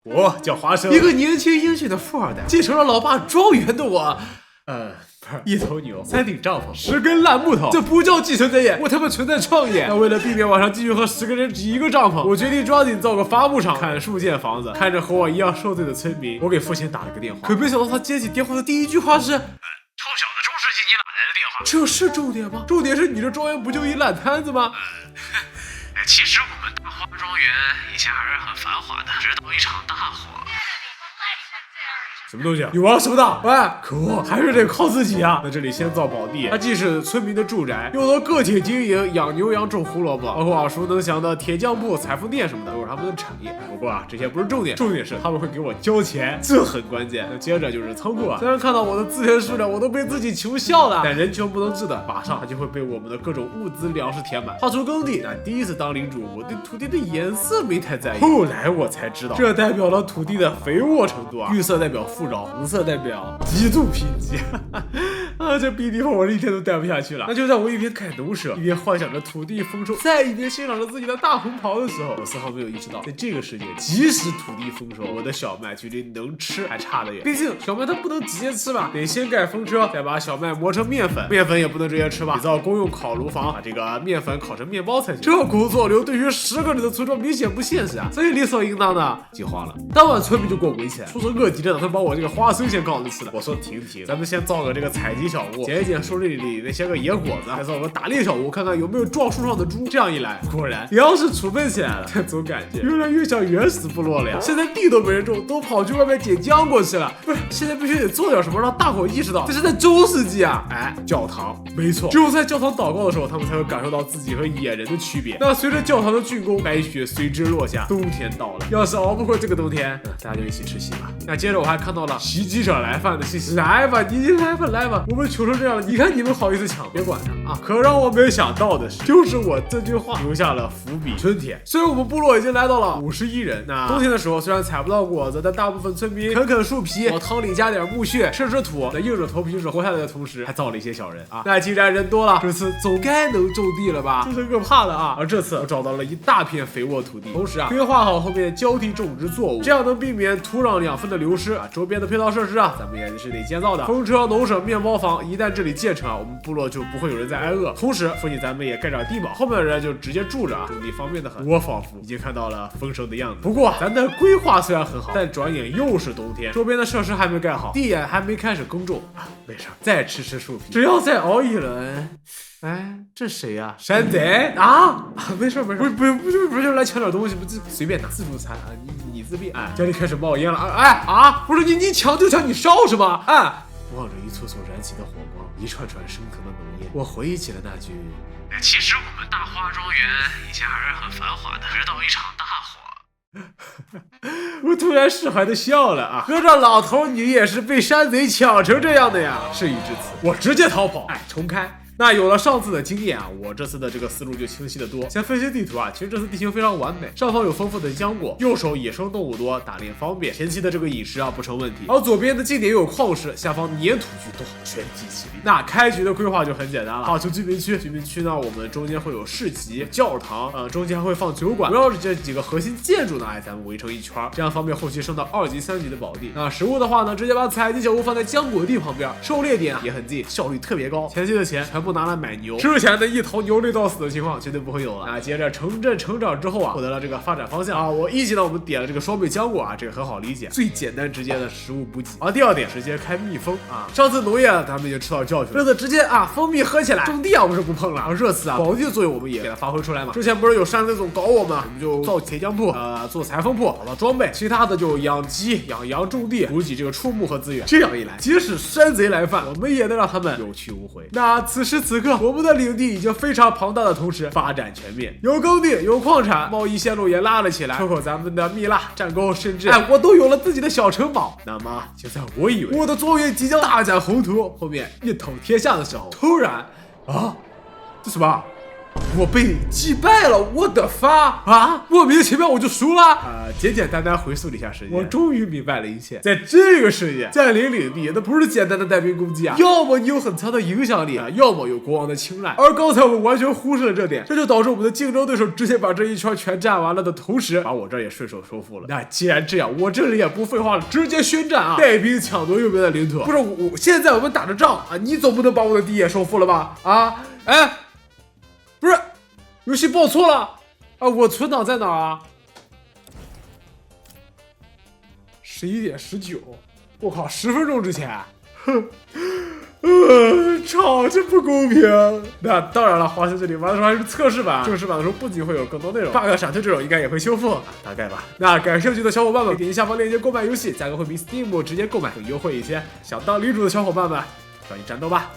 我叫华生，一个年轻英俊的富二代，继承了老爸庄园的我，不是一头牛，3顶帐篷，10根烂木头，这不叫继承家业，我他妈存在创业。那为了避免晚上继续和10个人挤一个帐篷，我决定抓紧造个伐木场，砍树建房子。看着和我一样受罪的村民，我给父亲打了个电话，可没想到他接起电话的第一句话是：臭小子，中世纪你哪来的电话？这是重点吗？重点是你这庄园不就一烂摊子吗？其实我们大花庄园以前还是很繁华的，直到一场大火。什么东西啊？有啊，什么的？喂，可恶，还是得靠自己啊！那这里先造宝地，它既是村民的住宅，又能个体经营，养牛羊种胡萝卜，包括耳熟能详的铁匠铺、裁缝店什么的，都是他们的产业。不过啊，这些不是重点，重点是他们会给我交钱，这很关键。那接着就是仓库啊，虽然看到我的资源数量，我都被自己穷笑了，但人穷不能治的，马上它就会被我们的各种物资粮食填满。画出耕地，那第一次当领主，我对土地的颜色没太在意，后来我才知道，这代表了土地的肥沃程度啊，绿色代表富饶，红色代表极度贫瘠啊，这逼地方我是一天都待不下去了。那就在我一边开农舍，一边幻想着土地丰收，再一边欣赏着自己的大红袍的时候，我丝毫没有意识到，在这个世界，即使土地丰收，我的小麦距离能吃还差得远。毕竟小麦它不能直接吃吧，得先盖风车，再把小麦磨成面粉，面粉也不能直接吃吧，得造公用烤炉房，把这个面粉烤成面包才行。这工作流对于10个人的村庄明显不现实啊，所以理所应当的计划了。当晚村民就给我围起来，说是恶极的打算把我这个花生先搞着吃了。我说停，咱们先造个这个采集小屋，捡一捡树林里那些个野果子，再造个打猎小屋，看看有没有撞树上的猪。这样一来，果然粮食储备起来了，但总感觉越来越像原始部落了呀。现在地都没人种，都跑去外面捡浆果去了。不是，现在必须得做点什么，让大伙意识到这是在中世纪啊！哎，教堂，没错，只有在教堂祷告的时候，他们才会感受到自己和野人的区别。那随着教堂的竣工，白雪随之落下，冬天到了。要是熬不过这个冬天，大家就一起吃席吧。那接着我还看到了袭击者来犯的信息，来吧，你来吧，我们穷成这样了，你看你们好意思抢？别管他啊！可让我没想到的是，就是我这句话留下了伏笔。春天，虽然我们部落已经来到了51人，那冬天的时候虽然采不到果子，但大部分村民啃树皮，往汤里加点木屑，吃土，那硬着头皮是活下来的同时，还造了一些小人啊。那既然人多了，这次总该能种地了吧？这是个怕的啊！而这次我找到了一大片肥沃土地，同时啊，规划好后面交替种植作物，这样能避免土壤养分的流失啊。周边的配套设施啊，咱们也是得建造的，风车、农舍、面包房，一旦这里建成啊，我们部落就不会有人再挨饿。同时，附近咱们也盖点地堡，后面的人就直接住着啊，种地方便的很。我仿佛已经看到了丰收的样子。不过，咱的规划虽然很好，但转眼又是冬天，周边的设施还没盖好，地也还没开始耕种啊，没事，再吃树皮，只要再熬一轮。哎，这谁呀？山贼啊！没事，不是来抢点东西，不这随便拿自助餐啊，你自便。哎，家里开始冒烟了啊！不是你抢就抢，你烧是吗？哎，望着一簇簇燃起的火光，一串串升腾的浓烟，我回忆起了那句：其实我们大花庄园以前还是很繁华的，直到一场大火。我突然释怀的笑了啊！合着老头你也是被山贼抢成这样的呀？事已至此，我直接逃跑，重开。那有了上次的经验啊，我这次的这个思路就清晰的多。先分析地图啊，其实这次地形非常完美，上方有丰富的浆果，右手野生动物多，打猎方便，前期的这个饮食啊不成问题。而左边的近点有矿石，下方粘土巨多，全体起立。那开局的规划就很简单了，好，就居民区，居民区呢，我们中间会有市集、教堂，中间还会放酒馆，主要是这几个核心建筑呢，咱们围成一圈，这样方便后期升到2级、3级的宝地。那食物的话呢，直接把采集小屋放在浆果地旁边，狩猎点也很近，效率特别高。前期的钱全部拿来买牛，之前的一头牛累到死的情况绝对不会有了。那接着城镇成长之后啊，获得了这个发展方向啊。我1级呢，我们点了这个双倍浆果啊，这个很好理解，最简单直接的食物补给。而第2点，直接开蜜蜂啊。上次农业咱们已经吃到教训了，这次直接啊蜂蜜喝起来，种地啊我们是不碰了。而这次啊宝地的作用我们也给它发挥出来嘛。之前不是有山贼总搞我们，我们就造铁匠铺，做裁缝铺，搞到装备，其他的就养鸡、养羊、种地，补给这个畜牧和资源。这样一来，即使山贼来犯，我们也能让他们有去无回。那此时此刻，我们的领地已经非常庞大的同时，发展全面，有耕地，有矿产，贸易线路也拉了起来，出口咱们的蜜蜡、战沟，甚至我都有了自己的小城堡。那么就在我以为我的庄园即将大展宏图，后面一统天下的时候，突然啊，这什么？我被击败了，我的发啊！莫名其妙我就输了简简单单回溯了一下时间，我终于明白了一切。在这个世界，占领领地那不是简单的带兵攻击啊，要么你有很强的影响力啊，要么有国王的青睐。而刚才我们完全忽视了这点，这就导致我们的竞争对手直接把这一圈全占完了的同时，把我这也顺手收复了。那既然这样，我这里也不废话了，直接宣战啊！带兵抢夺右边的领土。不是我现在我们打着仗啊，你总不能把我的地也收复了吧？啊，哎，不是，游戏报错了啊！我存档在哪儿啊？11点19，我靠，10分钟之前，哼。操，这不公平！那当然了，华生这里玩的时候还是测试版，正式版的时候不仅会有更多内容 ，bug 闪退这种应该也会修复，大概吧。那感兴趣的小伙伴们，点击下方链接购买游戏，价格会比 Steam 直接购买更优惠一些。想当领主的小伙伴们，抓紧战斗吧！